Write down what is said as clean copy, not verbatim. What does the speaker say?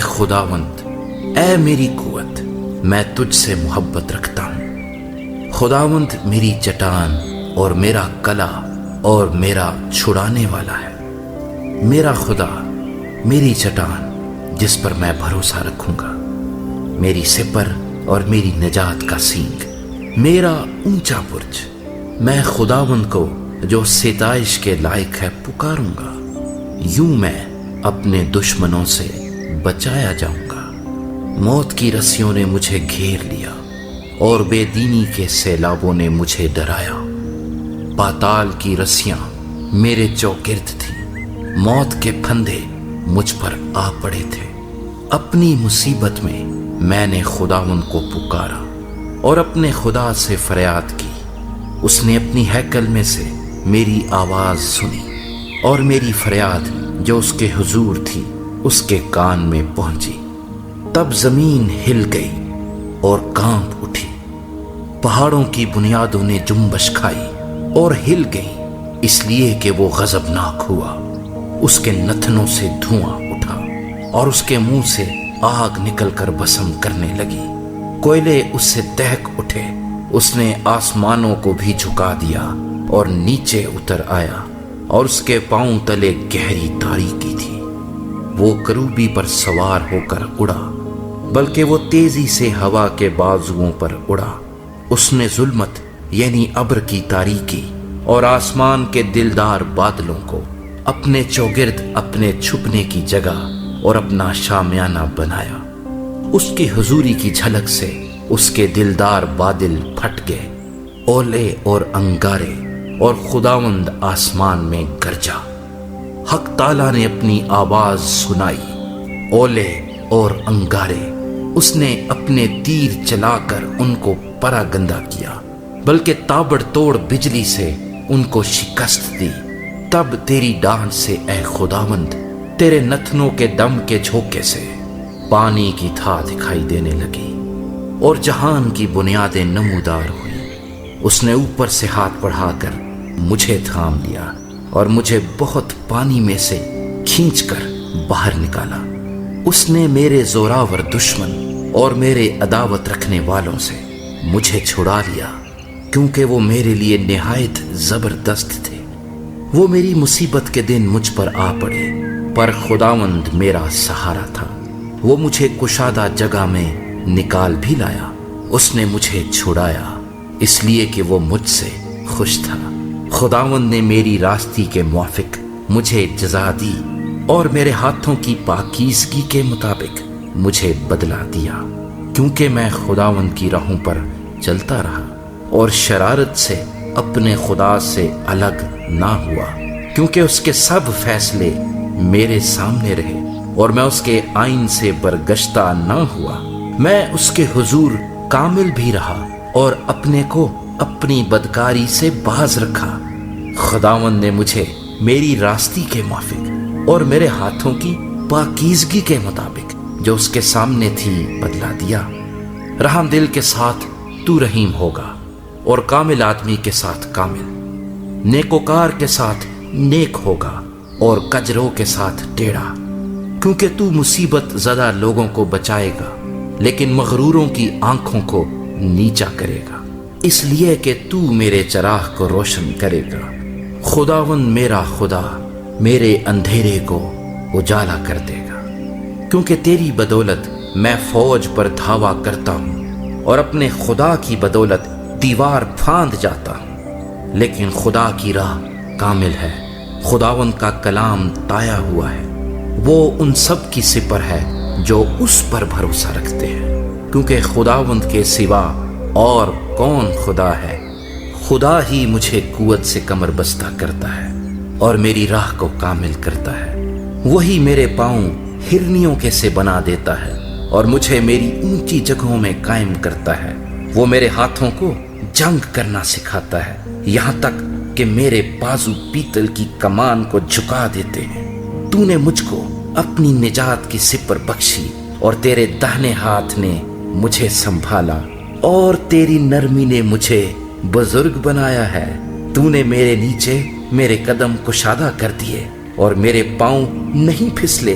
خداوند، اے میری قوت، میں تجھ سے محبت رکھتا ہوں۔ خداوند میری چٹان اور میرا کلا اور میرا چھڑانے والا ہے۔ میرا خدا، میری چٹان جس پر میں بھروسہ رکھوں گا، میری سپر اور میری نجات کا سینگ، میرا اونچا برج۔ میں خداوند کو جو ستائش کے لائق ہے پکاروں گا، یوں میں اپنے دشمنوں سے بچایا جاؤں گا۔ موت کی رسیوں نے مجھے گھیر لیا اور بے دینی کے سیلابوں نے مجھے ڈرایا۔ پاتال کی رسیاں میرے چوگرد تھیں، موت کے پھندے مجھ پر آ پڑے تھے۔ اپنی مصیبت میں نے خداوند کو پکارا اور اپنے خدا سے فریاد کی۔ اس نے اپنی ہیکل میں سے میری آواز سنی اور میری فریاد جو اس کے حضور تھی اس کے کان میں پہنچی۔ تب زمین ہل گئی اور کانپ اٹھی، پہاڑوں کی بنیادوں نے جنبش کھائی اور ہل گئی، اس لیے کہ وہ غضبناک ہوا۔ اس کے نتنوں سے دھواں اٹھا اور اس کے منہ سے آگ نکل کر بسم کرنے لگی۔ کوئلے اس سے دہک اٹھے، اس نے آسمانوں کو بھی جھکا دیا اور نیچے اتر آیا، اور اس کے پاؤں تلے گہری تاریکی تھی۔ وہ کروبی پر سوار ہو کر اڑا، بلکہ وہ تیزی سے ہوا کے بازوؤں پر اڑا۔ اس نے ظلمت یعنی ابر کی تاریکی اور آسمان کے دلدار بادلوں کو اپنے چوگرد اپنے چھپنے کی جگہ اور اپنا شامیانہ بنایا۔ اس کی حضوری کی جھلک سے اس کے دلدار بادل پھٹ گئے، اولے اور انگارے، اور خداوند آسمان میں گرجا۔ حق تعالیٰ نے اپنی آواز سنائی، اولے اور انگارے۔ اس نے اپنے تیر چلا کر ان کو پراگندہ کیا، بلکہ تابڑ توڑ بجلی سے ان کو شکست دی۔ تب تیری ڈانٹ سے اے خداوند، تیرے نتنوں کے دم کے جھونکے سے پانی کی تھا دکھائی دینے لگی اور جہان کی بنیادیں نمودار ہوئی۔ اس نے اوپر سے ہاتھ بڑھا کر مجھے تھام لیا اور مجھے بہت پانی میں سے کھینچ کر باہر نکالا۔ اس نے میرے زوراور دشمن اور میرے عداوت رکھنے والوں سے مجھے چھڑا لیا، کیونکہ وہ میرے لیے نہایت زبردست تھے۔ وہ میری مصیبت کے دن مجھ پر آ پڑے، پر خداوند میرا سہارا تھا۔ وہ مجھے کشادہ جگہ میں نکال بھی لایا۔ اس نے مجھے چھڑایا، اس لیے کہ وہ مجھ سے خوش تھا۔ خداوند نے میری راستی کے موافق مجھے جزا دی اور میرے ہاتھوں کی پاکیزگی کے مطابق مجھے بدلہ دیا، کیونکہ میں خداوند کی راہوں پر چلتا رہا اور شرارت سے اپنے خدا سے الگ نہ ہوا، کیونکہ اس کے سب فیصلے میرے سامنے رہے اور میں اس کے آئین سے برگشتہ نہ ہوا۔ میں اس کے حضور کامل بھی رہا اور اپنے کو اپنی بدکاری سے باز رکھا۔ خداوند نے مجھے میری راستی کے موافق اور میرے ہاتھوں کی پاکیزگی کے مطابق جو اس کے سامنے تھی بدلا دیا۔ رحم دل کے ساتھ تو رحیم ہوگا اور کامل آدمی کے ساتھ کامل، نیکوکار کے ساتھ نیک ہوگا اور کجرو کے ساتھ ٹیڑھا، کیونکہ تو مصیبت زدہ لوگوں کو بچائے گا لیکن مغروروں کی آنکھوں کو نیچا کرے گا، اس لیے کہ تو میرے چراغ کو روشن کرے گا۔ خداوند میرا خدا میرے اندھیرے کو اجالا کر دے گا، کیونکہ تیری بدولت میں فوج پر دھاوا کرتا ہوں اور اپنے خدا کی بدولت دیوار پھاند جاتا ہوں۔ لیکن خدا کی راہ کامل ہے، خداوند کا کلام تایا ہوا ہے۔ وہ ان سب کی سپر ہے جو اس پر بھروسہ رکھتے ہیں، کیونکہ خداوند کے سوا اور کون خدا ہے؟ خدا ہی مجھے قوت سے کمر بستہ کرتا ہے اور میری راہ کو کامل کرتا ہے۔ وہی میرے پاؤں ہرنیوں کے سے بنا دیتا ہے اور مجھے میری اونچی جگہوں میں قائم کرتا ہے۔ وہ میرے ہاتھوں کو جنگ کرنا سکھاتا ہے، یہاں تک کہ میرے بازو پیتل کی کمان کو جھکا دیتے ہیں۔ تو نے مجھ کو اپنی نجات کی سپر بخشی اور تیرے دہنے ہاتھ نے مجھے سنبھالا اور تیری نرمی نے مجھے بزرگ بنایا ہے۔ تو نے میرے نیچے میرے قدم کشادہ کر دیے اور میرے پاؤں نہیں پھسلے۔